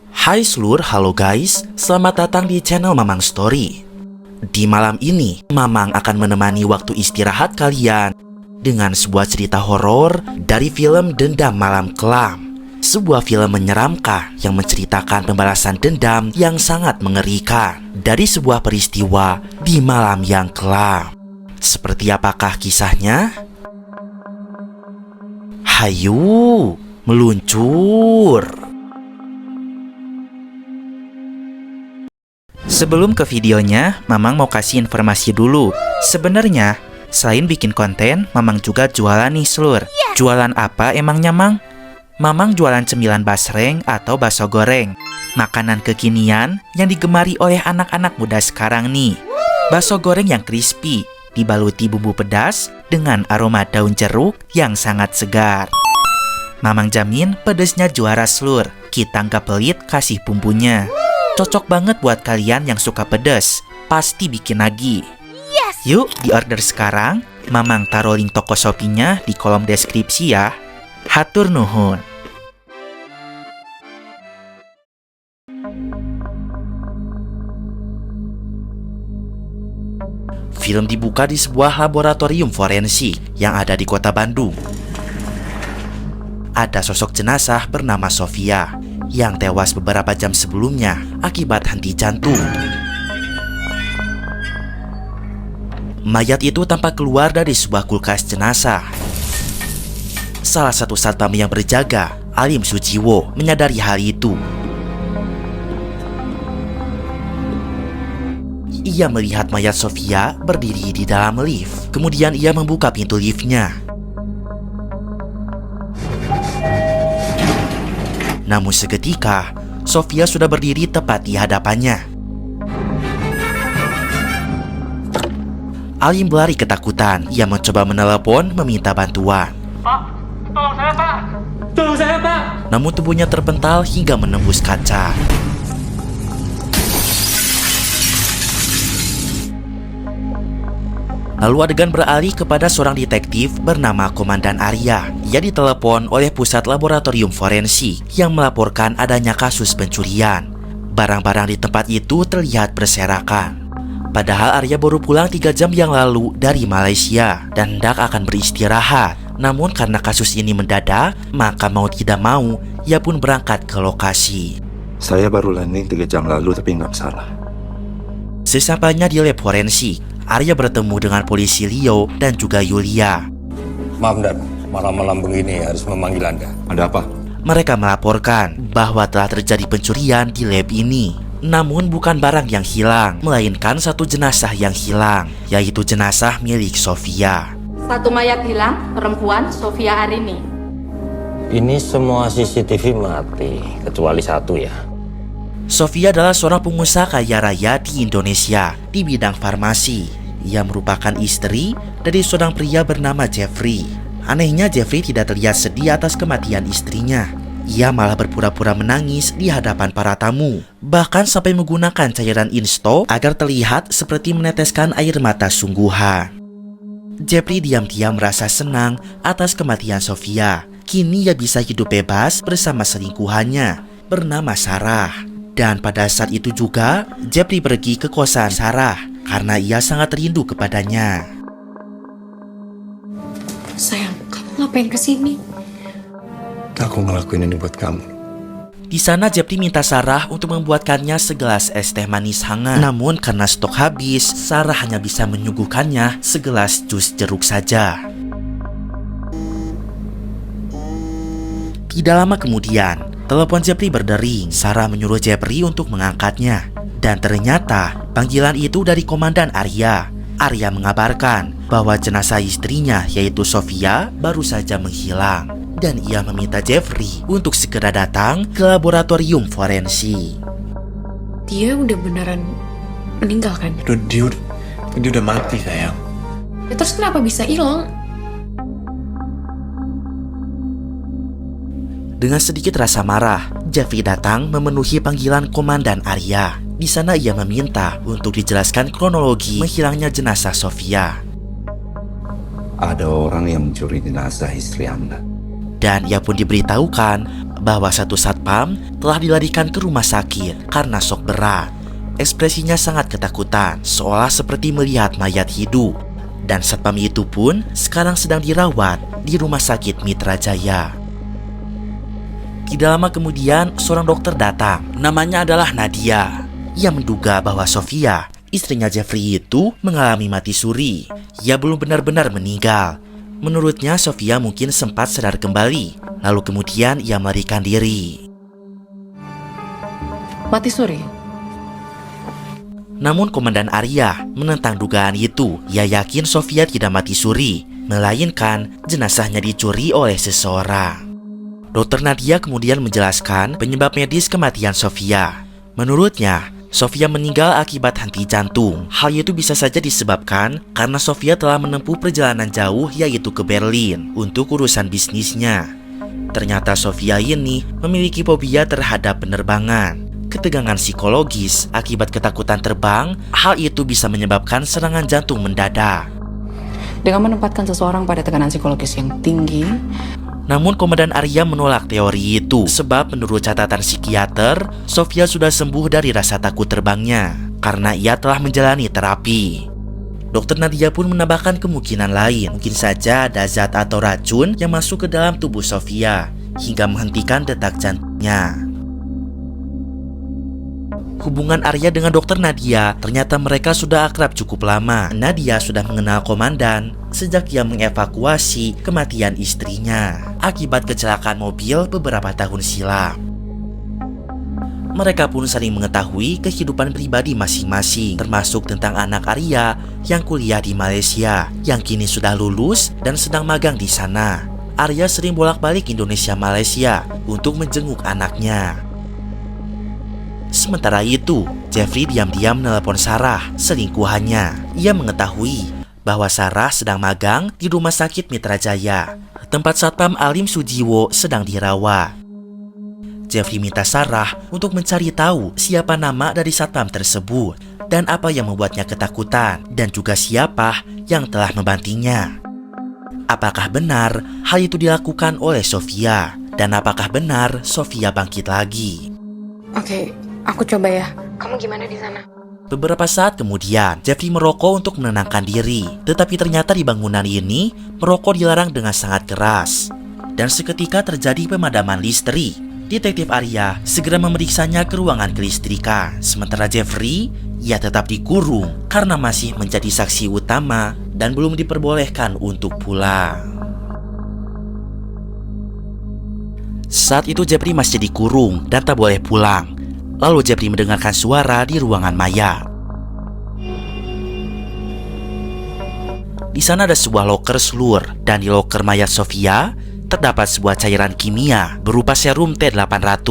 Hai seluruh, halo guys, selamat datang di channel Mamang Story. Di malam ini, Mamang akan menemani waktu istirahat kalian dengan sebuah cerita horor dari film Dendam Malam Kelam. Sebuah film menyeramkan yang menceritakan pembalasan dendam yang sangat mengerikan dari sebuah peristiwa di malam yang kelam. Seperti apakah kisahnya? Hayu, meluncur! Sebelum ke videonya, Mamang mau kasih informasi dulu. Sebenarnya, selain bikin konten, Mamang juga jualan nih seluruh. Jualan apa emangnya, Mang? Mamang jualan cemilan basreng atau bakso goreng, makanan kekinian yang digemari oleh anak-anak muda sekarang nih. Bakso goreng yang crispy, dibaluti bumbu pedas dengan aroma daun jeruk yang sangat segar. Mamang jamin pedesnya juara seluruh, kita nggak pelit kasih bumbunya. Cocok banget buat kalian yang suka pedas, pasti bikin lagi. Yuk di order sekarang, Mamang taruh link toko Shopee-nya di kolom deskripsi ya. Hatur nuhun. Film dibuka di sebuah laboratorium forensik yang ada di kota Bandung. Ada sosok jenazah bernama Sofia yang tewas beberapa jam sebelumnya akibat henti jantung. Mayat itu tampak keluar dari sebuah kulkas jenazah. Salah satu satpam yang berjaga, Alim Sujiwo, menyadari hal itu. Ia melihat mayat Sofia berdiri di dalam lift. Kemudian ia membuka pintu liftnya. Namun seketika, Sofia sudah berdiri tepat di hadapannya. Alim berlari ketakutan. Ia mencoba menelepon meminta bantuan. Pak, tolong saya Pak! Tolong saya Pak! Namun tubuhnya terpental hingga menembus kaca. Lalu adegan beralih kepada seorang detektif bernama Komandan Arya. Ia ditelepon oleh pusat laboratorium forensik yang melaporkan adanya kasus pencurian. Barang-barang di tempat itu terlihat berserakan. Padahal Arya baru pulang 3 jam yang lalu dari Malaysia dan hendak akan beristirahat. Namun karena kasus ini mendadak, maka mau tidak mau, ia pun berangkat ke lokasi. Saya baru landing 3 jam lalu tapi nggak salah. Sesampainya di lab forensik, Arya bertemu dengan polisi Leo dan juga Yulia. Maaf Dan, malam-malam begini harus memanggil Anda. Ada apa? Mereka melaporkan bahwa telah terjadi pencurian di lab ini. Namun bukan barang yang hilang, melainkan satu jenazah yang hilang, yaitu jenazah milik Sofia. Satu mayat hilang, perempuan Sofia Arini. Ini semua CCTV mati, kecuali satu ya. Sofia adalah seorang pengusaha kaya raya di Indonesia di bidang farmasi. Ia merupakan istri dari seorang pria bernama Jeffrey. Anehnya Jeffrey tidak terlihat sedih atas kematian istrinya. Ia malah berpura-pura menangis di hadapan para tamu. Bahkan sampai menggunakan cairan insto agar terlihat seperti meneteskan air mata sungguhan. Jeffrey diam-diam merasa senang atas kematian Sofia. Kini ia bisa hidup bebas bersama selingkuhannya bernama Sarah. Dan pada saat itu juga, Jeffrey pergi ke kosan Sarah karena ia sangat rindu kepadanya. Sayang, kamu ngapain kesini? Aku ngelakuin ini buat kamu. Di sana Jeffrey minta Sarah untuk membuatkannya segelas es teh manis hangat. Namun karena stok habis, Sarah hanya bisa menyuguhkannya segelas jus jeruk saja. Tidak lama kemudian, telepon Jeffrey berdering. Sarah menyuruh Jeffrey untuk mengangkatnya. Dan ternyata panggilan itu dari Komandan Arya. Arya mengabarkan bahwa jenazah istrinya yaitu Sofia baru saja menghilang. Dan ia meminta Jeffrey untuk segera datang ke laboratorium forensik. Dia udah beneran meninggal kan? Dia udah mati sayang. Ya, terus kenapa bisa hilang? Dengan sedikit rasa marah, Jeffrey datang memenuhi panggilan Komandan Arya. Di sana ia meminta untuk dijelaskan kronologi menghilangnya jenazah Sofia. Ada orang yang mencuri jenazah istri Anda. Dan ia pun diberitahukan bahwa satu satpam telah dilarikan ke rumah sakit karena shock berat. Ekspresinya sangat ketakutan, seolah seperti melihat mayat hidup. Dan satpam itu pun sekarang sedang dirawat di rumah sakit Mitra Jaya. Tidak lama kemudian, seorang dokter datang. Namanya adalah Nadia. Ia menduga bahwa Sofia, istrinya Jeffrey itu, mengalami mati suri. Ia belum benar-benar meninggal. Menurutnya, Sofia mungkin sempat sadar kembali. Lalu kemudian ia melarikan diri. Mati suri? Namun Komandan Arya menentang dugaan itu. Ia yakin Sofia tidak mati suri, melainkan jenazahnya dicuri oleh seseorang. Dokter Nadia kemudian menjelaskan penyebab medis kematian Sofia. Menurutnya, Sofia meninggal akibat henti jantung. Hal itu bisa saja disebabkan karena Sofia telah menempuh perjalanan jauh, yaitu ke Berlin untuk urusan bisnisnya. Ternyata Sofia ini memiliki fobia terhadap penerbangan. Ketegangan psikologis akibat ketakutan terbang, hal itu bisa menyebabkan serangan jantung mendadak. Dengan menempatkan seseorang pada tekanan psikologis yang tinggi. Namun Komandan Arya menolak teori itu sebab menurut catatan psikiater, Sofia sudah sembuh dari rasa takut terbangnya karena ia telah menjalani terapi. Dokter Nadia pun menambahkan kemungkinan lain. Mungkin saja ada zat atau racun yang masuk ke dalam tubuh Sofia hingga menghentikan detak jantungnya. Hubungan Arya dengan dokter Nadia, ternyata mereka sudah akrab cukup lama. Nadia sudah mengenal komandan sejak ia mengevakuasi kematian istrinya akibat kecelakaan mobil beberapa tahun silam. Mereka pun saling mengetahui kehidupan pribadi masing-masing, termasuk tentang anak Arya yang kuliah di Malaysia, yang kini sudah lulus dan sedang magang di sana. Arya sering bolak-balik Indonesia-Malaysia untuk menjenguk anaknya. Sementara itu, Jeffrey diam-diam menelpon Sarah, selingkuhannya. Ia mengetahui bahwa Sarah sedang magang di rumah sakit Mitra Jaya, tempat satpam Alim Sujiwo sedang dirawat. Jeffrey minta Sarah untuk mencari tahu siapa nama dari satpam tersebut dan apa yang membuatnya ketakutan, dan juga siapa yang telah membantingnya. Apakah benar hal itu dilakukan oleh Sofia, dan apakah benar Sofia bangkit lagi? Oke, aku coba ya. Kamu gimana di sana? Beberapa saat kemudian, Jeffrey merokok untuk menenangkan diri. Tetapi ternyata di bangunan ini, merokok dilarang dengan sangat keras. Dan seketika terjadi pemadaman listrik. Detektif Arya segera memeriksanya ke ruangan kelistrikan. Sementara Jeffrey, ia tetap dikurung karena masih menjadi saksi utama dan belum diperbolehkan untuk pulang. Saat itu Jeffrey masih dikurung dan tak boleh pulang. Lalu Jeffrey mendengarkan suara di ruangan mayat. Di sana ada sebuah loker slur, dan di loker mayat Sofia terdapat sebuah cairan kimia berupa serum T800.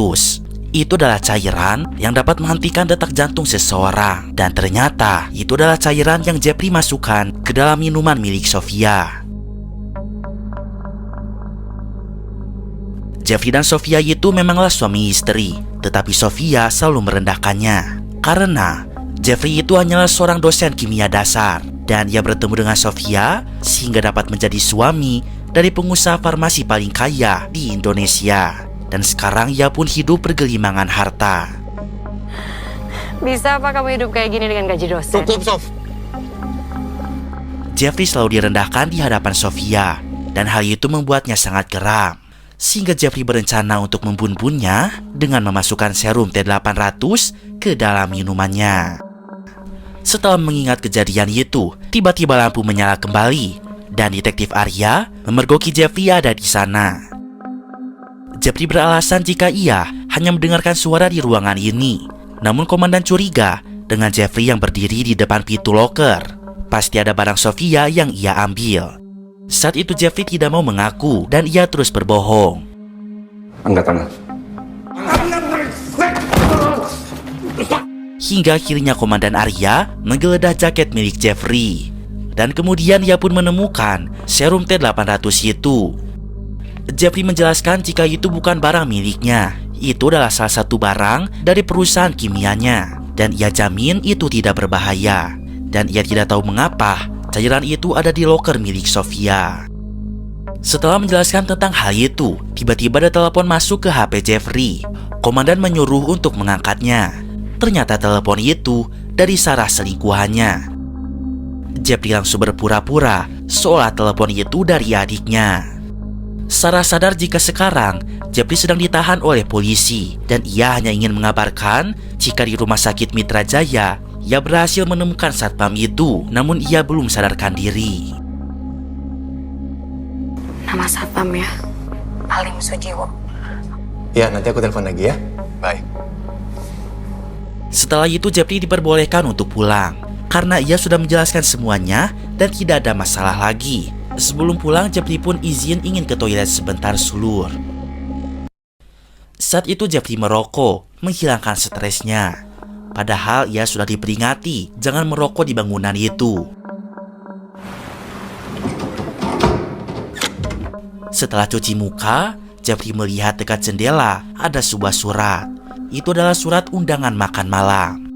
Itu adalah cairan yang dapat menghentikan detak jantung seseorang, dan ternyata itu adalah cairan yang Jeffrey masukkan ke dalam minuman milik Sofia. Jeffrey dan Sofia itu memanglah suami istri, tetapi Sofia selalu merendahkannya karena Jeffrey itu hanyalah seorang dosen kimia dasar, dan ia bertemu dengan Sofia sehingga dapat menjadi suami dari pengusaha farmasi paling kaya di Indonesia. Dan sekarang ia pun hidup bergelimangan harta. Bisa apa kamu hidup kayak gini dengan gaji dosen? Tutup, Sof. Jeffrey selalu direndahkan di hadapan Sofia, dan hal itu membuatnya sangat geram. Sehingga Jeffrey berencana untuk membunuhnya dengan memasukkan serum T800 ke dalam minumannya. Setelah mengingat kejadian itu, tiba-tiba lampu menyala kembali, dan detektif Arya memergoki Jeffrey ada di sana. Jeffrey beralasan jika ia hanya mendengarkan suara di ruangan ini. Namun komandan curiga dengan Jeffrey yang berdiri di depan pintu loker. Pasti ada barang Sofia yang ia ambil. Saat itu Jeffrey tidak mau mengaku dan ia terus berbohong. Angkat tangan. Hingga akhirnya komandan Arya menggeledah jaket milik Jeffrey. Dan kemudian ia pun menemukan serum T800 itu. Jeffrey menjelaskan jika itu bukan barang miliknya. Itu adalah salah satu barang dari perusahaan kimianya, dan ia jamin itu tidak berbahaya. Dan ia tidak tahu mengapa cairan itu ada di loker milik Sofia. Setelah menjelaskan tentang hal itu, tiba-tiba ada telepon masuk ke HP Jeffrey. Komandan menyuruh untuk mengangkatnya. Ternyata telepon itu dari Sarah selingkuhannya. Jeffrey langsung berpura-pura seolah telepon itu dari adiknya. Sarah sadar jika sekarang Jeffrey sedang ditahan oleh polisi dan ia hanya ingin mengabarkan jika di rumah sakit Mitra Jaya ia berhasil menemukan satpam itu, namun ia belum sadarkan diri. Nama satpam ya, Alim Sujiwo. Ya, nanti aku telepon lagi ya. Bye. Setelah itu Jeffrey diperbolehkan untuk pulang karena ia sudah menjelaskan semuanya dan tidak ada masalah lagi. Sebelum pulang, Jeffrey pun izin ingin ke toilet sebentar sulur. Saat itu Jeffrey merokok, menghilangkan stresnya. Padahal ia sudah diperingati jangan merokok di bangunan itu. Setelah cuci muka, Jeffrey melihat dekat jendela ada sebuah surat. Itu adalah surat undangan makan malam.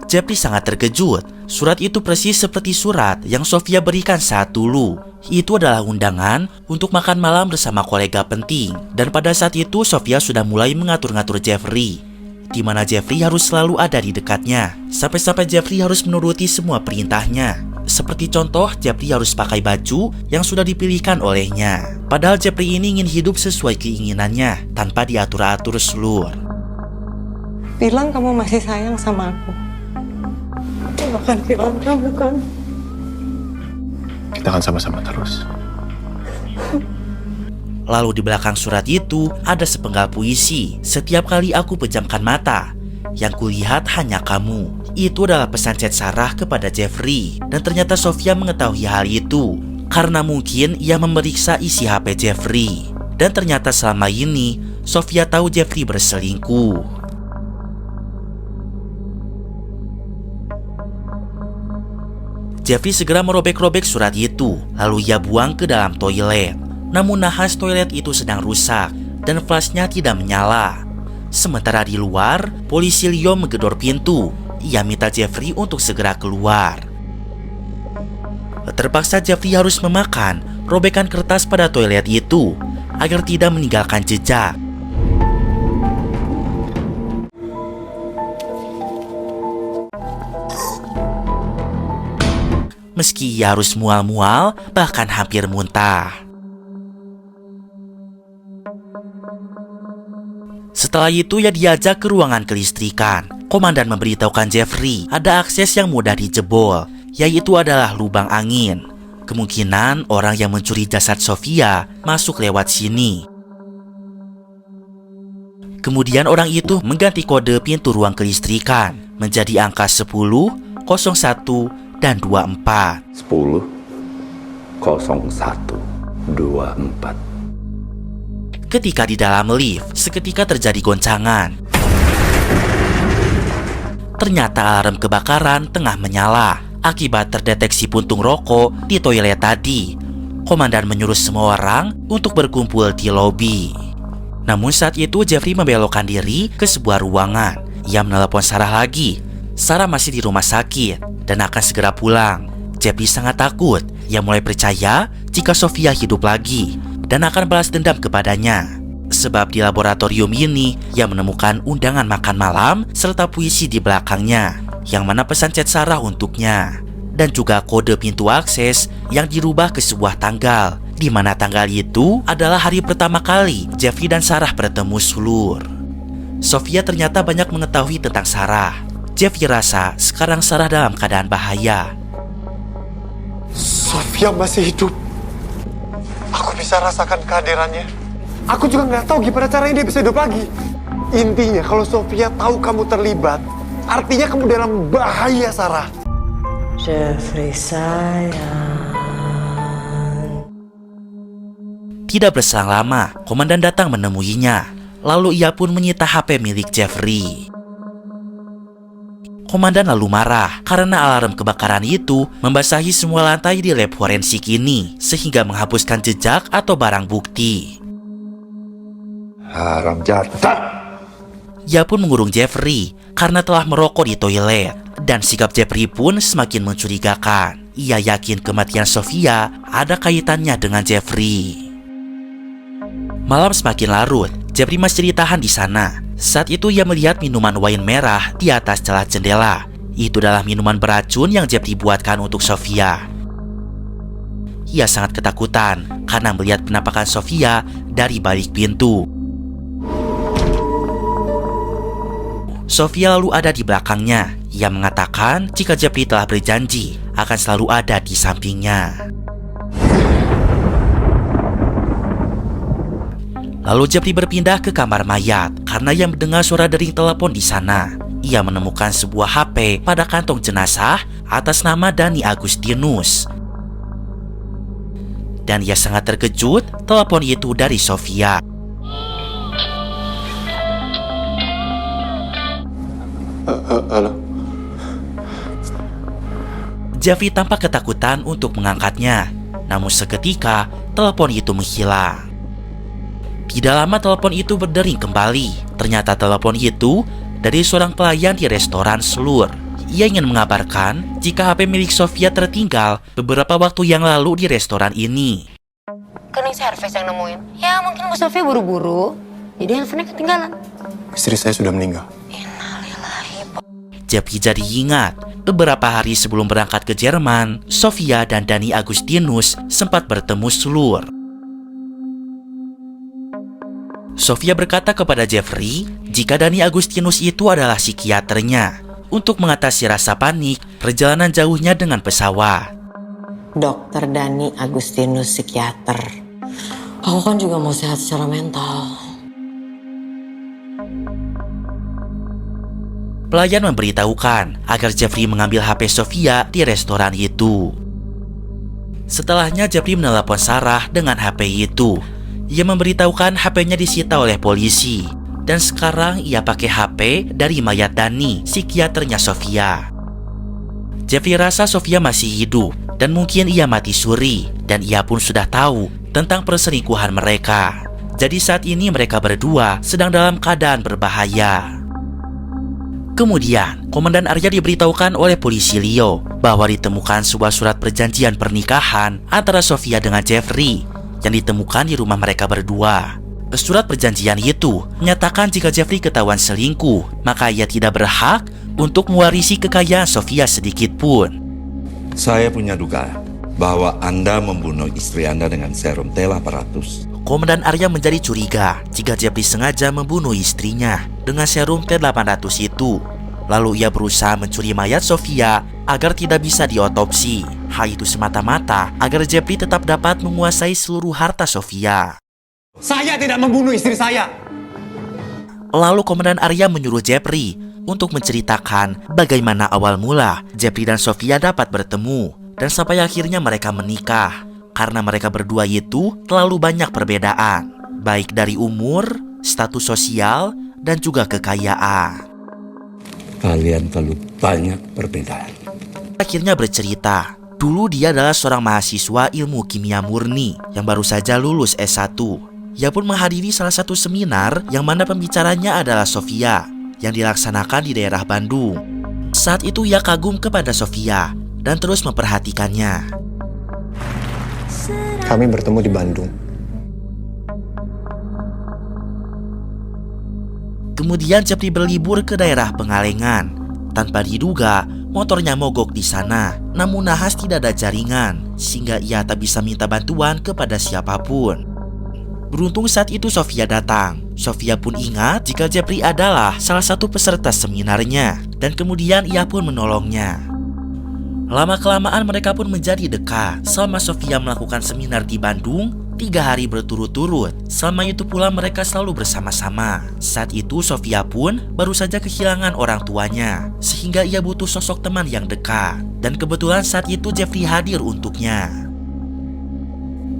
Jeffrey sangat terkejut. Surat itu persis seperti surat yang Sofia berikan saat dulu. Itu adalah undangan untuk makan malam bersama kolega penting. Dan pada saat itu Sofia sudah mulai mengatur-ngatur Jeffrey, di mana Jeffrey harus selalu ada di dekatnya. Sampai-sampai Jeffrey harus menuruti semua perintahnya. Seperti contoh, Jeffrey harus pakai baju yang sudah dipilihkan olehnya. Padahal Jeffrey ini ingin hidup sesuai keinginannya, tanpa diatur-atur seluruh. Bilang kamu masih sayang sama aku. Bahkan bilang kamu kan. Kita akan sama-sama terus. Lalu di belakang surat itu ada sepenggal puisi. Setiap kali aku pejamkan mata, yang kulihat hanya kamu. Itu adalah pesan chat Sarah kepada Jeffrey. Dan ternyata Sofia mengetahui hal itu karena mungkin ia memeriksa isi HP Jeffrey. Dan ternyata selama ini Sofia tahu Jeffrey berselingkuh. Jeffrey segera merobek-robek surat itu, lalu ia buang ke dalam toilet. Namun nahas toilet itu sedang rusak dan flashnya tidak menyala. Sementara di luar, polisi Leo menggedor pintu. Ia minta Jeffrey untuk segera keluar. Terpaksa Jeffrey harus memakan robekan kertas pada toilet itu agar tidak meninggalkan jejak. Meski ia harus mual-mual, bahkan hampir muntah. Setelah itu ia diajak ke ruangan kelistrikan. Komandan memberitahukan Jeffrey ada akses yang mudah dijebol, yaitu adalah lubang angin. Kemungkinan orang yang mencuri jasad Sofia masuk lewat sini. Kemudian orang itu mengganti kode pintu ruang kelistrikan menjadi angka 10, 01, dan 24. 10, 01, 24. Ketika di dalam lift, seketika terjadi goncangan. Ternyata alarm kebakaran tengah menyala akibat terdeteksi puntung rokok di toilet tadi. Komandan menyuruh semua orang untuk berkumpul di lobi. Namun saat itu Jeffrey membelokkan diri ke sebuah ruangan. Ia menelepon Sarah lagi. Sarah masih di rumah sakit dan akan segera pulang. Jeffrey sangat takut. Ia mulai percaya jika Sofia hidup lagi dan akan balas dendam kepadanya. Sebab di laboratorium ini ia menemukan undangan makan malam serta puisi di belakangnya, yang mana pesan chat Sarah untuknya, dan juga kode pintu akses yang dirubah ke sebuah tanggal, di mana tanggal itu adalah hari pertama kali Jeffrey dan Sarah bertemu sulur. Sofia ternyata banyak mengetahui tentang Sarah. Jeffrey rasa sekarang Sarah dalam keadaan bahaya. Sofia masih hidup. Aku bisa rasakan kehadirannya. Aku juga nggak tahu gimana caranya dia bisa hidup lagi. Intinya kalau Sofia tahu kamu terlibat, artinya kamu dalam bahaya, Sarah. Jeffrey sayang. Tidak berselang lama, komandan datang menemuinya. Lalu ia pun menyita HP milik Jeffrey. Komandan lalu marah karena alarm kebakaran itu membasahi semua lantai di lab forensik ini, sehingga menghapuskan jejak atau barang bukti. Haram jatah. Ia pun mengurung Jeffrey karena telah merokok di toilet, dan sikap Jeffrey pun semakin mencurigakan. ia yakin kematian Sofia ada kaitannya dengan Jeffrey. Malam semakin larut, Jeffrey masih ditahan di sana. Saat itu ia melihat minuman wain merah di atas celah jendela. Itu adalah minuman beracun yang Jeffrey buatkan untuk Sofia. Ia sangat ketakutan karena melihat penampakan Sofia dari balik pintu. Sofia lalu ada di belakangnya. Ia mengatakan jika Jeffrey telah berjanji akan selalu ada di sampingnya. Lalu Jeffrey berpindah ke kamar mayat karena ia mendengar suara dering telepon di sana. Ia menemukan sebuah HP pada kantong jenazah atas nama Dani Agustinus. Dan ia sangat terkejut telepon itu dari Sofia. Halo. Jeffrey tampak ketakutan untuk mengangkatnya. Namun seketika telepon itu menghilang. Tidak lama telepon itu berdering kembali. Ternyata telepon itu dari seorang pelayan di restoran Slur. Ia ingin mengabarkan jika HP milik Sofia tertinggal beberapa waktu yang lalu di restoran ini. Cleaning service yang nemuin. Ya mungkin Bu Sofia buru-buru, jadi handphonenya ketinggalan. Istri saya sudah meninggal. Jeffrey jadi ingat beberapa hari sebelum berangkat ke Jerman, Sofia dan Dani Agustinus sempat bertemu Slur. Sofia berkata kepada Jeffrey jika Dani Agustinus itu adalah psikiaternya untuk mengatasi rasa panik perjalanan jauhnya dengan pesawat. Dokter Dani Agustinus, psikiater. Aku kan juga mau sehat secara mental. Pelayan memberitahukan agar Jeffrey mengambil HP Sofia di restoran itu. Setelahnya Jeffrey menelepon Sarah dengan HP itu. Ia memberitahukan HP-nya disita oleh polisi. Dan sekarang ia pakai HP dari mayat Dani, psikiaternya Sofia. Jeffrey rasa Sofia masih hidup dan mungkin ia mati suri. Dan ia pun sudah tahu tentang perselingkuhan mereka. Jadi saat ini mereka berdua sedang dalam keadaan berbahaya. Kemudian, Komandan Arya diberitahukan oleh polisi Leo bahwa ditemukan sebuah surat perjanjian pernikahan antara Sofia dengan Jeffrey yang ditemukan di rumah mereka berdua. Surat perjanjian itu menyatakan jika Jeffrey ketahuan selingkuh, maka ia tidak berhak untuk mewarisi kekayaan Sofia sedikit pun. Saya punya dugaan bahwa Anda membunuh istri Anda dengan serum T800. Komandan Arya menjadi curiga jika Jeffrey sengaja membunuh istrinya dengan serum T800 itu. Lalu ia berusaha mencuri mayat Sofia agar tidak bisa diotopsi. Hal itu semata-mata agar Jeffrey tetap dapat menguasai seluruh harta Sofia. Saya tidak membunuh istri saya. Lalu Komandan Arya menyuruh Jeffrey untuk menceritakan bagaimana awal mula Jeffrey dan Sofia dapat bertemu dan sampai akhirnya mereka menikah. Karena mereka berdua itu terlalu banyak perbedaan, baik dari umur, status sosial, dan juga kekayaan. Kalian terlalu banyak perbedaan. Akhirnya bercerita, dulu dia adalah seorang mahasiswa ilmu kimia murni yang baru saja lulus S1. Ia pun menghadiri salah satu seminar yang mana pembicaranya adalah Sofia, yang dilaksanakan di daerah Bandung. Saat itu ia kagum kepada Sofia dan terus memperhatikannya. Kami bertemu di Bandung. Kemudian Jeffrey berlibur ke daerah Pengalengan. Tanpa diduga, motornya mogok di sana. Namun nahas tidak ada jaringan, sehingga ia tak bisa minta bantuan kepada siapapun. Beruntung saat itu Sofia datang. Sofia pun ingat jika Jeffrey adalah salah satu peserta seminarnya, dan kemudian ia pun menolongnya. Lama-kelamaan mereka pun menjadi dekat. Selama Sofia melakukan seminar di Bandung 3 hari berturut-turut. Selama itu pula mereka selalu bersama-sama. Saat itu Sofia pun baru saja kehilangan orang tuanya, sehingga ia butuh sosok teman yang dekat. Dan kebetulan saat itu Jeffrey hadir untuknya.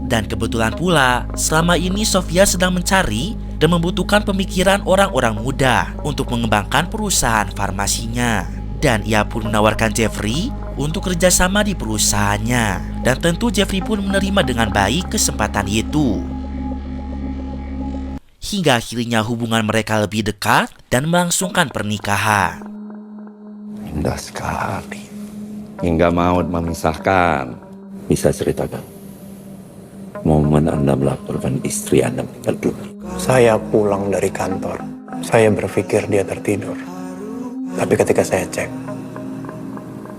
Dan kebetulan pula selama ini Sofia sedang mencari dan membutuhkan pemikiran orang-orang muda untuk mengembangkan perusahaan farmasinya. Dan ia pun menawarkan Jeffrey untuk kerjasama di perusahaannya. Dan tentu Jeffrey pun menerima dengan baik kesempatan itu. Hingga akhirnya hubungan mereka lebih dekat dan melangsungkan pernikahan. Indah sekali. hingga maut memisahkan. Bisa ceritakan momen Anda melaporkan istri Anda meninggal dunia? Saya pulang dari kantor. Saya berpikir dia tertidur. Tapi ketika saya cek,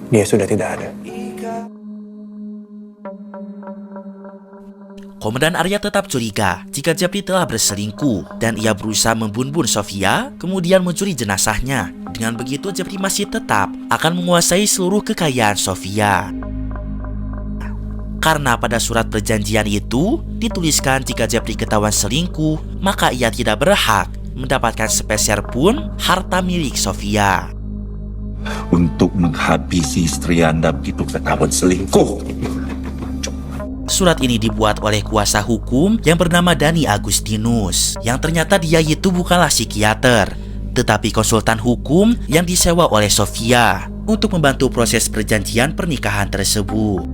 dia sudah tidak ada. Komandan Arya tetap curiga jika Jeffrey telah berselingkuh dan ia berusaha membunuh Sofia, kemudian mencuri jenazahnya. Dengan begitu, Jeffrey masih tetap akan menguasai seluruh kekayaan Sofia. Karena pada surat perjanjian itu dituliskan jika Jeffrey ketahuan selingkuh, maka ia tidak berhak mendapatkan sepeser pun harta milik Sofia. Untuk menghabisi istri Anda begitu ketahuan selingkuh. Surat ini dibuat oleh kuasa hukum yang bernama Dani Agustinus, yang ternyata dia itu bukanlah psikiater, tetapi konsultan hukum yang disewa oleh Sofia untuk membantu proses perjanjian pernikahan tersebut.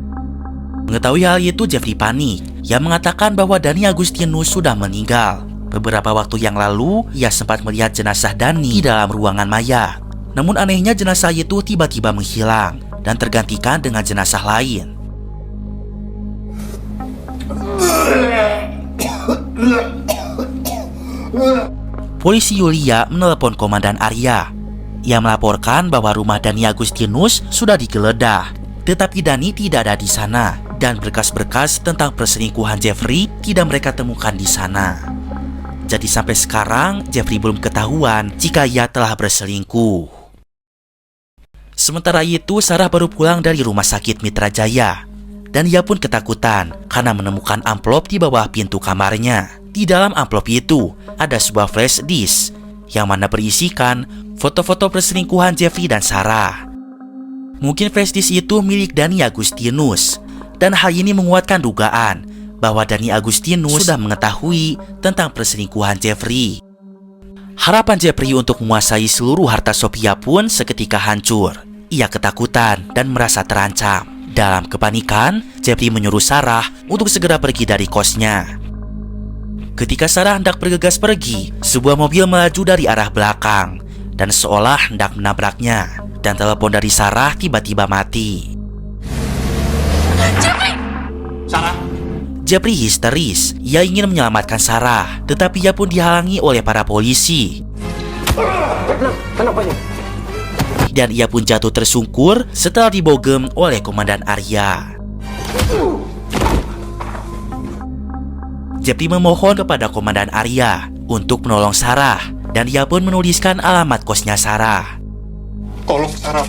Mengetahui hal itu, Jeffrey panik. Ia mengatakan bahwa Dani Agustinus sudah meninggal. Beberapa waktu yang lalu, ia sempat melihat jenazah Dani di dalam ruangan mayat. Namun anehnya jenazah itu tiba-tiba menghilang dan tergantikan dengan jenazah lain. Polisi Yulia menelepon Komandan Arya. Ia melaporkan bahwa rumah Dani Agustinus sudah digeledah, tetapi Dani tidak ada di sana dan berkas-berkas tentang perselingkuhan Jeffrey tidak mereka temukan di sana. Jadi sampai sekarang Jeffrey belum ketahuan jika ia telah berselingkuh. Sementara itu, Sarah baru pulang dari rumah sakit Mitra Jaya dan ia pun ketakutan karena menemukan amplop di bawah pintu kamarnya. Di dalam amplop itu ada sebuah flash disk yang mana berisikan foto-foto perselingkuhan Jeffrey dan Sarah. Mungkin flash disk itu milik Dani Agustinus, dan hal ini menguatkan dugaan bahwa Dani Agustinus sudah mengetahui tentang perselingkuhan Jeffrey. Harapan Jeffrey untuk menguasai seluruh harta Sofia pun seketika hancur. Ia ketakutan dan merasa terancam. Dalam kepanikan, Jeffrey menyuruh Sarah untuk segera pergi dari kosnya. Ketika Sarah hendak bergegas pergi, sebuah mobil melaju dari arah belakang dan seolah hendak menabraknya. Dan telepon dari Sarah tiba-tiba mati. Jeffrey! Sarah? Jeffrey histeris. Ia ingin menyelamatkan Sarah, tetapi ia pun dihalangi oleh para polisi. Dan ia pun jatuh tersungkur setelah dibogem oleh Komandan Arya. Jeffrey memohon kepada Komandan Arya untuk menolong Sarah, dan ia pun menuliskan alamat kosnya Sarah. Tolong Sarah,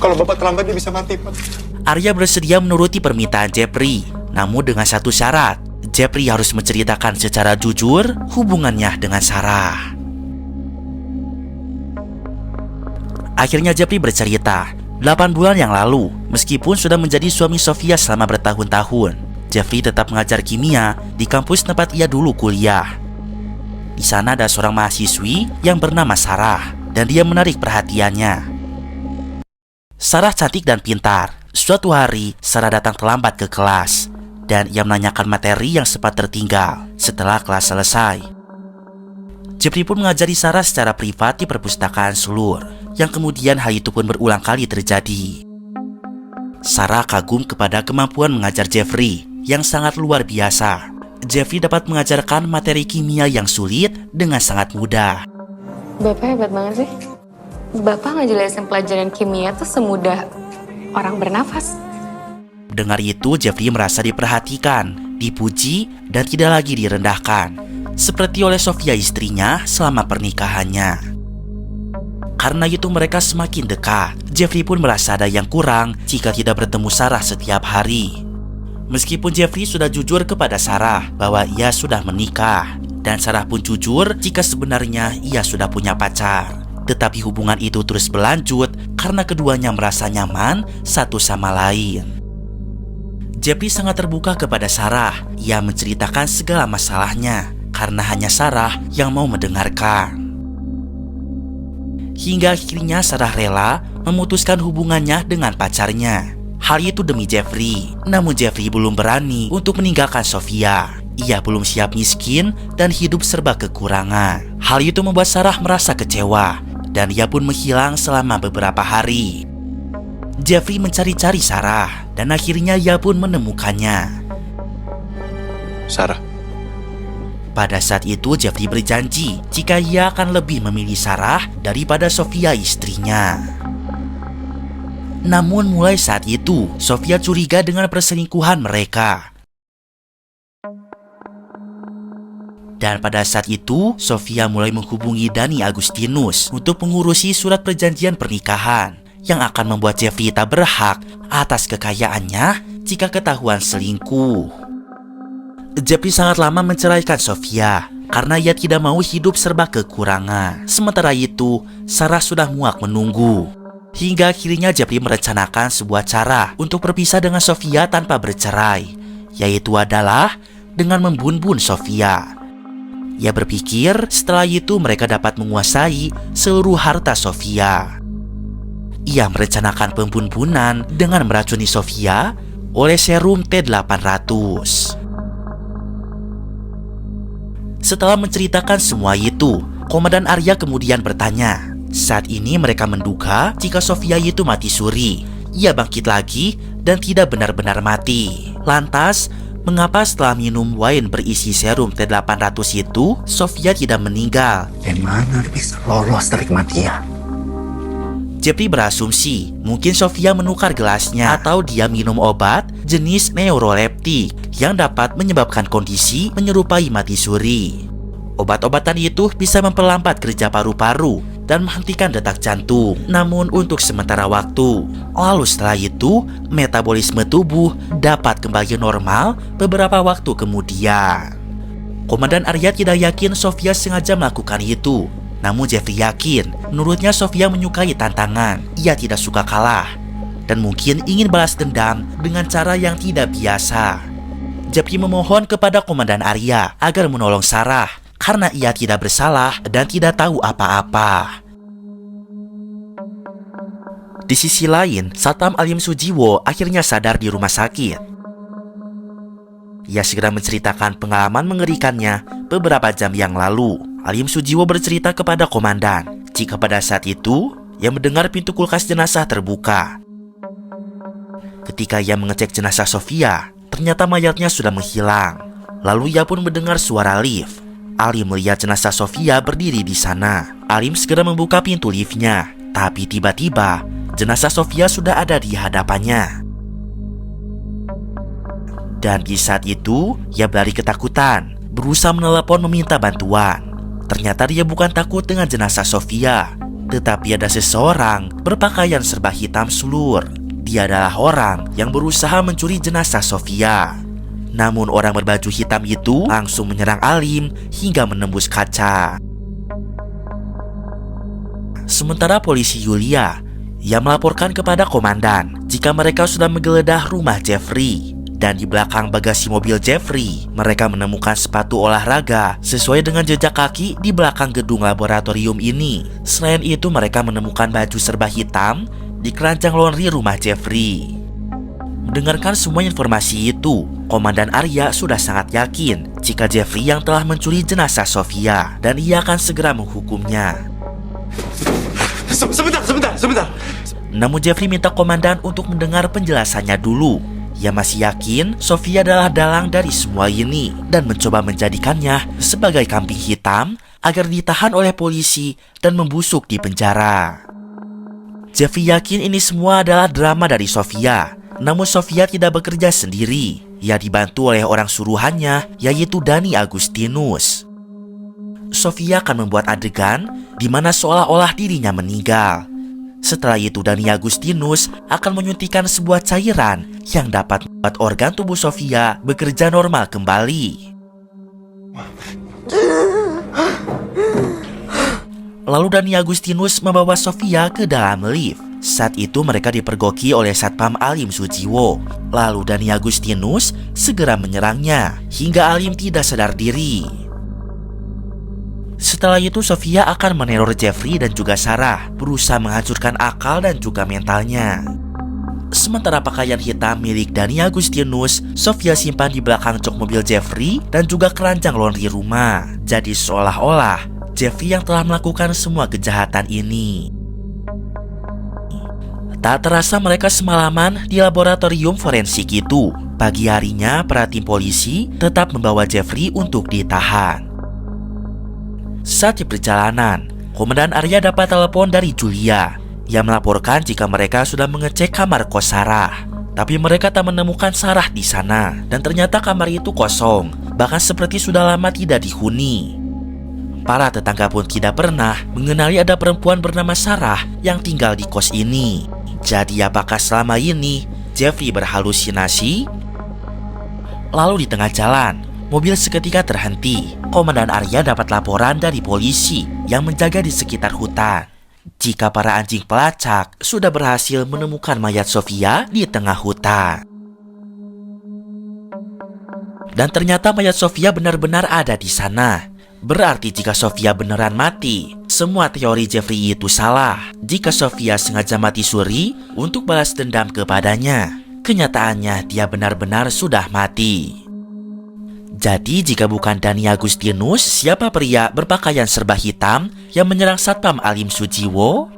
kalau Bapak terlambat dia bisa mati, Pak. Arya bersedia menuruti permintaan Jeffrey, namun dengan satu syarat. Jeffrey harus menceritakan secara jujur hubungannya dengan Sarah. Akhirnya Jeffrey bercerita, 8 bulan yang lalu, meskipun sudah menjadi suami Sofia selama bertahun-tahun, Jeffrey tetap mengajar kimia di kampus tempat ia dulu kuliah. Di sana ada seorang mahasiswi yang bernama Sarah, dan dia menarik perhatiannya. Sarah cantik dan pintar. Suatu hari, Sarah datang terlambat ke kelas, dan ia menanyakan materi yang sempat tertinggal setelah kelas selesai. Jeffrey pun mengajari Sarah secara privat di perpustakaan Sulur, yang kemudian hal itu pun berulang kali terjadi. Sarah kagum kepada kemampuan mengajar Jeffrey yang sangat luar biasa. Jeffrey dapat mengajarkan materi kimia yang sulit dengan sangat mudah. Bapak hebat banget sih. Bapak ngejelasin pelajaran kimia tuh semudah orang bernafas. Dengar itu, Jeffrey merasa diperhatikan, dipuji, dan tidak lagi direndahkan, seperti oleh Sofia istrinya selama pernikahannya. Karena itu mereka semakin dekat. Jeffrey pun merasa ada yang kurang jika tidak bertemu Sarah setiap hari. Meskipun Jeffrey sudah jujur kepada Sarah bahwa ia sudah menikah, dan Sarah pun jujur jika sebenarnya ia sudah punya pacar, tetapi hubungan itu terus berlanjut karena keduanya merasa nyaman satu sama lain. Jeffrey sangat terbuka kepada Sarah. Ia menceritakan segala masalahnya karena hanya Sarah yang mau mendengarkan. Hingga akhirnya Sarah rela memutuskan hubungannya dengan pacarnya. Hal itu demi Jeffrey. Namun Jeffrey belum berani untuk meninggalkan Sofia. Ia belum siap miskin dan hidup serba kekurangan. Hal itu membuat Sarah merasa kecewa, dan ia pun menghilang selama beberapa hari. Jeffrey mencari-cari Sarah dan akhirnya ia pun menemukannya. Sarah. Pada saat itu Jeffrey berjanji jika ia akan lebih memilih Sarah daripada Sofia istrinya. Namun mulai saat itu, Sofia curiga dengan perselingkuhan mereka. Dan pada saat itu, Sofia mulai menghubungi Dani Agustinus untuk mengurusi surat perjanjian pernikahan yang akan membuat Jeffrey tak berhak atas kekayaannya jika ketahuan selingkuh. Jeffrey sangat lama menceraikan Sofia karena ia tidak mau hidup serba kekurangan. Sementara itu, Sarah sudah muak menunggu. Hingga akhirnya Jeffrey merencanakan sebuah cara untuk berpisah dengan Sofia tanpa bercerai, yaitu adalah dengan membunuh Sofia. Ia berpikir setelah itu mereka dapat menguasai seluruh harta Sofia. Ia merencanakan pembunuhan dengan meracuni Sofia oleh serum T800. Setelah menceritakan semua itu, Komandan Arya kemudian bertanya. Saat ini mereka menduga jika Sofia itu mati suri. Ia bangkit lagi dan tidak benar-benar mati. Lantas, mengapa setelah minum wine berisi serum T800 itu, Sofia tidak meninggal? Gimana bisa lolos dari kematian? Jeffrey berasumsi mungkin Sofia menukar gelasnya atau dia minum obat jenis neuroleptik yang dapat menyebabkan kondisi menyerupai mati suri. Obat-obatan itu bisa memperlambat kerja paru-paru dan menghentikan detak jantung, namun untuk sementara waktu. Lalu setelah itu, metabolisme tubuh dapat kembali normal beberapa waktu kemudian. Komandan Arya tidak yakin Sofia sengaja melakukan itu. Namun Jeffrey yakin, menurutnya Sofia menyukai tantangan. Ia tidak suka kalah dan mungkin ingin balas dendam dengan cara yang tidak biasa. Jeffrey memohon kepada Komandan Arya agar menolong Sarah karena ia tidak bersalah dan tidak tahu apa-apa. Di sisi lain, Satpam Alim Sujiwo akhirnya sadar di rumah sakit. Ia segera menceritakan pengalaman mengerikannya beberapa jam yang lalu. Alim Sujiwo bercerita kepada komandan jika pada saat itu ia mendengar pintu kulkas jenazah terbuka. Ketika ia mengecek jenazah Sofia, ternyata mayatnya sudah menghilang. Lalu ia pun mendengar suara lift. Alim melihat jenazah Sofia berdiri di sana. Alim segera membuka pintu liftnya, tapi tiba-tiba jenazah Sofia sudah ada di hadapannya. Dan di saat itu, ia berlari ketakutan, berusaha menelepon meminta bantuan. Ternyata dia bukan takut dengan jenazah Sofia, tetapi ada seseorang berpakaian serba hitam sulur. Dia adalah orang yang berusaha mencuri jenazah Sofia. Namun orang berbaju hitam itu langsung menyerang Alim hingga menembus kaca. Sementara polisi Yulia, ia melaporkan kepada komandan jika mereka sudah menggeledah rumah Jeffrey. Dan di belakang bagasi mobil Jeffrey, mereka menemukan sepatu olahraga sesuai dengan jejak kaki di belakang gedung laboratorium ini. Selain itu, mereka menemukan baju serba hitam di keranjang laundry rumah Jeffrey. Mendengarkan semua informasi itu, Komandan Arya sudah sangat yakin jika Jeffrey yang telah mencuri jenazah Sofia dan ia akan segera menghukumnya. Sebentar. Namun Jeffrey minta komandan untuk mendengar penjelasannya dulu. Ia masih yakin Sofia adalah dalang dari semua ini dan mencoba menjadikannya sebagai kambing hitam agar ditahan oleh polisi dan membusuk di penjara. Jeffrey yakin ini semua adalah drama dari Sofia. Namun Sofia tidak bekerja sendiri. Ia dibantu oleh orang suruhannya, yaitu Dani Agustinus. Sofia akan membuat adegan di mana seolah-olah dirinya meninggal. Setelah itu Dani Agustinus akan menyuntikkan sebuah cairan yang dapat membuat organ tubuh Sofia bekerja normal kembali. Lalu Dani Agustinus membawa Sofia ke dalam lift. Saat itu mereka dipergoki oleh Satpam Alim Sujiwo. Lalu Dani Agustinus segera menyerangnya hingga Alim tidak sadar diri. Setelah itu Sofia akan meneror Jeffrey dan juga Sarah, berusaha menghancurkan akal dan juga mentalnya. Sementara pakaian hitam milik Dani Agustinus, Sofia simpan di belakang jok mobil Jeffrey dan juga keranjang laundry rumah. Jadi seolah-olah Jeffrey yang telah melakukan semua kejahatan ini. Tak terasa mereka semalaman di laboratorium forensik itu. Pagi harinya, para tim polisi tetap membawa Jeffrey untuk ditahan. Saat di perjalanan, Komandan Arya dapat telepon dari Julia yang melaporkan jika mereka sudah mengecek kamar kos Sarah. Tapi mereka tak menemukan Sarah di sana dan ternyata kamar itu kosong, bahkan seperti sudah lama tidak dihuni. Para tetangga pun tidak pernah mengenali ada perempuan bernama Sarah yang tinggal di kos ini. Jadi apakah selama ini Jeffrey berhalusinasi? Lalu di tengah jalan, mobil seketika terhenti. Komandan Arya dapat laporan dari polisi yang menjaga di sekitar hutan jika para anjing pelacak sudah berhasil menemukan mayat Sofia di tengah hutan. Dan ternyata mayat Sofia benar-benar ada di sana. Berarti jika Sofia beneran mati, semua teori Jeffrey itu salah. Jika Sofia sengaja mati suri untuk balas dendam kepadanya, kenyataannya dia benar-benar sudah mati. Jadi jika bukan Dani Agustinus, siapa pria berpakaian serba hitam yang menyerang Satpam Alim Sujiwo?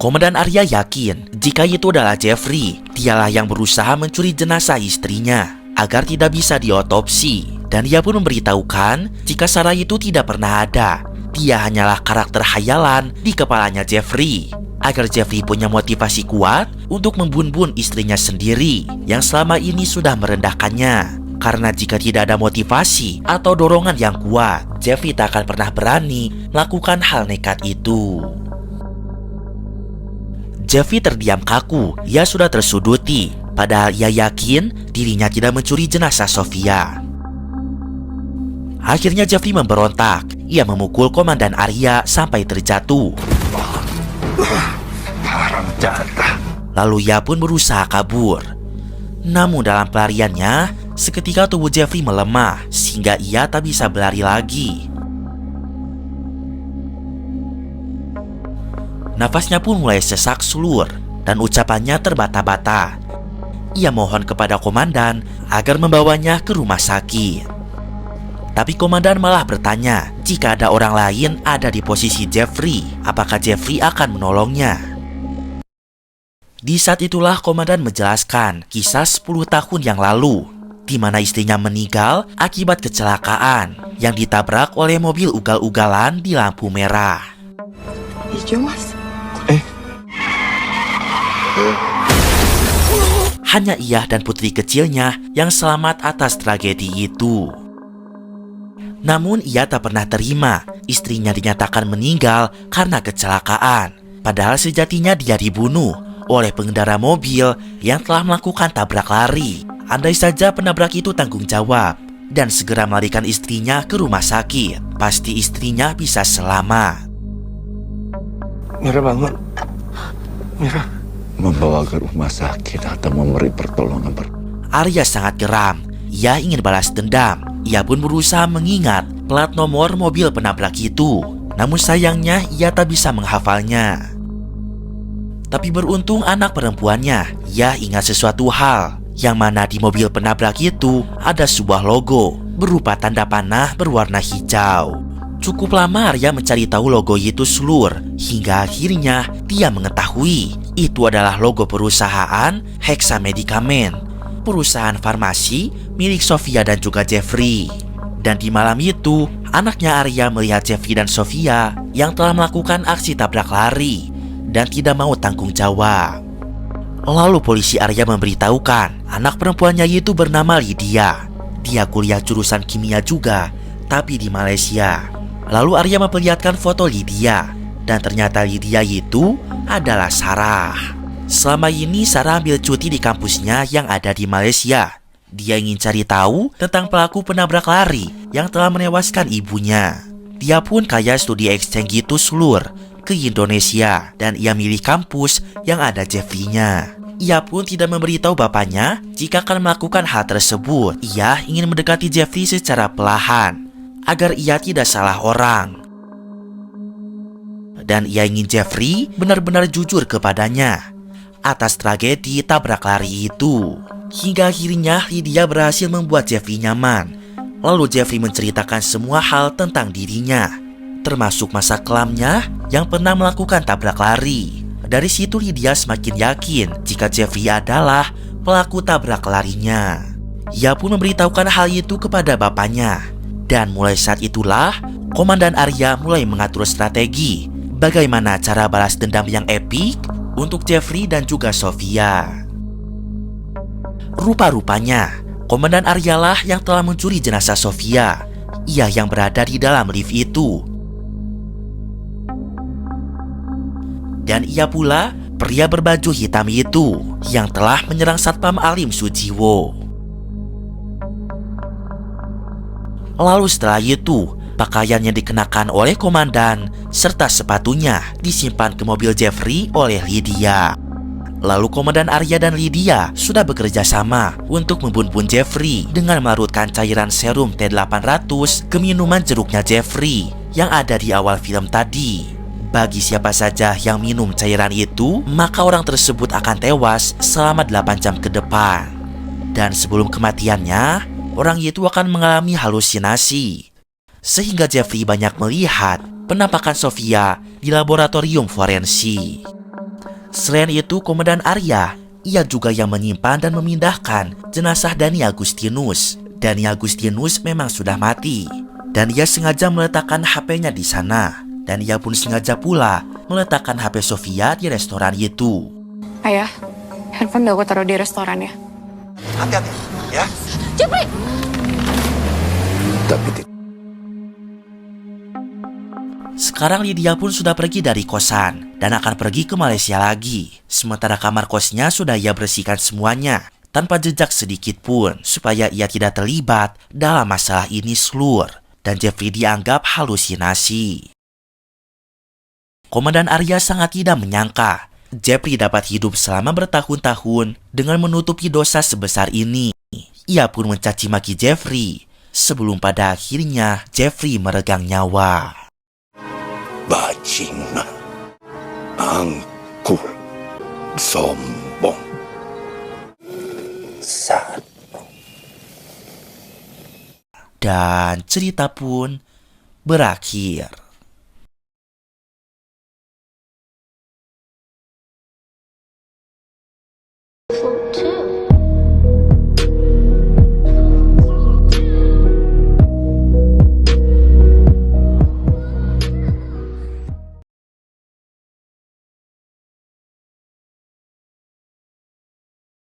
Komandan Arya yakin jika itu adalah Jeffrey. Dialah yang berusaha mencuri jenazah istrinya agar tidak bisa diotopsi. Dan dia pun memberitahukan jika Sarah itu tidak pernah ada. Dia hanyalah karakter khayalan di kepalanya Jeffrey, agar Jeffrey punya motivasi kuat untuk membunuh istrinya sendiri yang selama ini sudah merendahkannya. Karena jika tidak ada motivasi atau dorongan yang kuat, Jeffrey tak akan pernah berani melakukan hal nekat itu. Jeffrey terdiam kaku. Ia sudah tersuduti, padahal ia yakin dirinya tidak mencuri jenazah Sofia. Akhirnya Jeffrey memberontak. Ia memukul Komandan Arya sampai terjatuh. Haram jatah. Lalu ia pun berusaha kabur. Namun dalam pelariannya, seketika tubuh Jeffrey melemah sehingga ia tak bisa berlari lagi. Nafasnya pun mulai sesak sulur dan ucapannya terbata-bata. Ia mohon kepada komandan agar membawanya ke rumah sakit. Tapi komandan malah bertanya jika ada orang lain ada di posisi Jeffrey, apakah Jeffrey akan menolongnya. Di saat itulah komandan menjelaskan kisah 10 tahun yang lalu, di mana istrinya meninggal akibat kecelakaan yang ditabrak oleh mobil ugal-ugalan di lampu merah. Hijau, Mas. Hanya ia dan putri kecilnya yang selamat atas tragedi itu. Namun ia tak pernah terima istrinya dinyatakan meninggal karena kecelakaan. Padahal sejatinya dia dibunuh oleh pengendara mobil yang telah melakukan tabrak lari. Andai saja penabrak itu tanggung jawab dan segera melarikan istrinya ke rumah sakit, pasti istrinya bisa selamat. Mira bangun. Mira. Membawa ke rumah sakit atau memberi pertolongan. Arya sangat geram. Ia ingin balas dendam. Ia pun berusaha mengingat plat nomor mobil penabrak itu. Namun sayangnya ia tak bisa menghafalnya. Tapi beruntung anak perempuannya. Ia ingat sesuatu hal, yang mana di mobil penabrak itu ada sebuah logo berupa tanda panah berwarna hijau. Cukup lama Arya mencari tahu logo itu seluruh, hingga akhirnya dia mengetahui itu adalah logo perusahaan Hexa Medikamen, perusahaan farmasi milik Sofia dan juga Jeffrey. Dan di malam itu, anaknya Arya melihat Jeffrey dan Sofia yang telah melakukan aksi tabrak lari dan tidak mau tanggung jawab. Lalu polisi Arya memberitahukan anak perempuannya itu bernama Lydia. Dia kuliah jurusan kimia juga, tapi di Malaysia. Lalu Arya memperlihatkan foto Lydia, dan ternyata Lydia itu adalah Sarah. Selama ini Sarah ambil cuti di kampusnya yang ada di Malaysia. Dia ingin cari tahu tentang pelaku penabrak lari yang telah menewaskan ibunya. Dia pun kayak studi exchange gitu seluruh ke Indonesia, dan ia milih kampus yang ada Jeffrey-nya. Ia pun tidak memberitahu bapaknya jika akan melakukan hal tersebut. Ia ingin mendekati Jeffrey secara perlahan agar ia tidak salah orang. Dan ia ingin Jeffrey benar-benar jujur kepadanya atas tragedi tabrak lari itu. Hingga akhirnya Lydia berhasil membuat Jeffrey nyaman. Lalu Jeffrey menceritakan semua hal tentang dirinya, termasuk masa kelamnya yang pernah melakukan tabrak lari. Dari situ Lydia semakin yakin jika Jeffrey adalah pelaku tabrak larinya. Ia pun memberitahukan hal itu kepada bapaknya. Dan mulai saat itulah, Komandan Arya mulai mengatur strategi bagaimana cara balas dendam yang epik untuk Jeffrey dan juga Sofia. Rupa-rupanya, Komandan Arya lah yang telah mencuri jenazah Sofia. Ia yang berada di dalam lift itu. Dan ia pula pria berbaju hitam itu yang telah menyerang Satpam Alim Sujiwo. Lalu setelah itu, pakaian yang dikenakan oleh komandan serta sepatunya disimpan ke mobil Jeffrey oleh Lydia. Lalu Komandan Arya dan Lydia sudah bekerja sama untuk membunuh Jeffrey dengan melarutkan cairan serum T800 ke minuman jeruknya Jeffrey yang ada di awal film tadi. Bagi siapa saja yang minum cairan itu, maka orang tersebut akan tewas selama 8 jam ke depan. Dan sebelum kematiannya, orang itu akan mengalami halusinasi. Sehingga Jeffrey banyak melihat penampakan Sofia di laboratorium forensik. Selain itu, Komandan Arya, ia juga yang menyimpan dan memindahkan jenazah Dani Agustinus. Dani Agustinus memang sudah mati, dan ia sengaja meletakkan HP-nya di sana. Dan ia pun sengaja pula meletakkan HP Sofia di restoran itu. Ayah, handphone udah aku taruh di restoran ya. Hati-hati, ya. Jeffrey! Tapi Sekarang Lydia pun sudah pergi dari kosan dan akan pergi ke Malaysia lagi. Sementara kamar kosnya sudah ia bersihkan semuanya tanpa jejak sedikit pun supaya ia tidak terlibat dalam masalah ini seluruh. Dan Jeffrey dianggap halusinasi. Komandan Arya sangat tidak menyangka Jeffrey dapat hidup selama bertahun-tahun dengan menutupi dosa sebesar ini. Ia pun mencaci maki Jeffrey sebelum pada akhirnya Jeffrey meregang nyawa. bajingan, angkuh, sombong. Dan cerita pun berakhir.